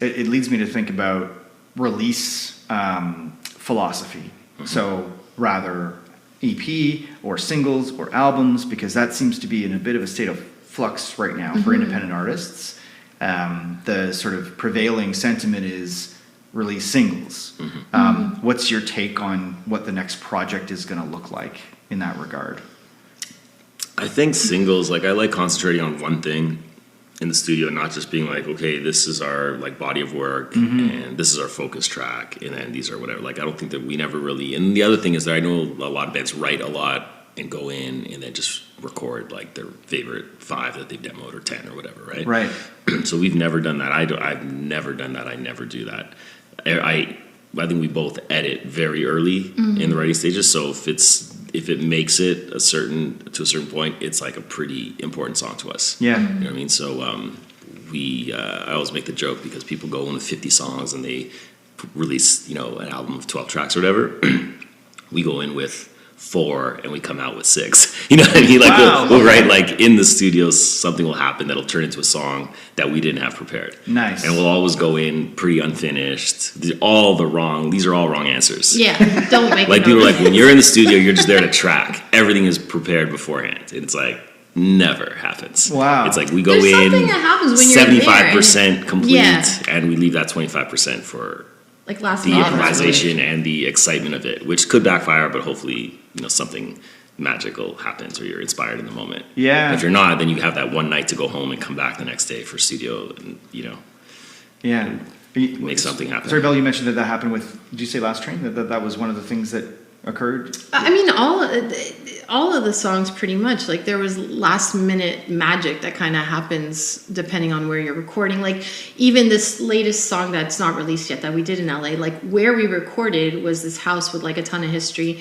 it leads me to think about release philosophy. So rather EP or singles or albums, because that seems to be in a bit of a state of flux right now for independent artists. The sort of prevailing sentiment is release singles. What's your take on what the next project is going to look like in that regard? I think singles, like I like concentrating on one thing in the studio, not just being like, okay, this is our like body of work and this is our focus track and then these are whatever. Like I don't think that we never really, and the other thing is that I know a lot of bands write a lot and go in and then just record like their favorite 5 that they've demoed or 10 or whatever, right? Right. So we've never done that. I've never done that. I never do that. I think we both edit very early in the writing stages. So if it makes it to a certain point, it's like a pretty important song to us. Yeah. You know what I mean? So I always make the joke because people go in with 50 songs and they release, an album of 12 tracks or whatever. We go in with 4 and we come out with 6. You know what I mean? Like wow. we'll write like in the studio, something will happen that'll turn into a song that we didn't have prepared. Nice. And we'll always go in pretty unfinished. These are all wrong answers. Yeah, don't make like it people are like, when you're in the studio, you're just there to track. Everything is prepared beforehand. And it's like, never happens. Wow. It's like we go There's in something that happens when you're 75% complete Yeah. and we leave that 25% for like last the month. improvisation and the excitement of it, which could backfire, but hopefully, something magical happens or you're inspired in the moment. Yeah. If you're not, then you have that one night to go home and come back the next day for studio and, Yeah. make something happen. Sorry, Bill, you mentioned that happened with, did you say Last Train? That was one of the things that occurred? I mean, all of the songs pretty much. Like there was last minute magic that kind of happens depending on where you're recording. Like even this latest song that's not released yet that we did in LA, like where we recorded was this house with like a ton of history.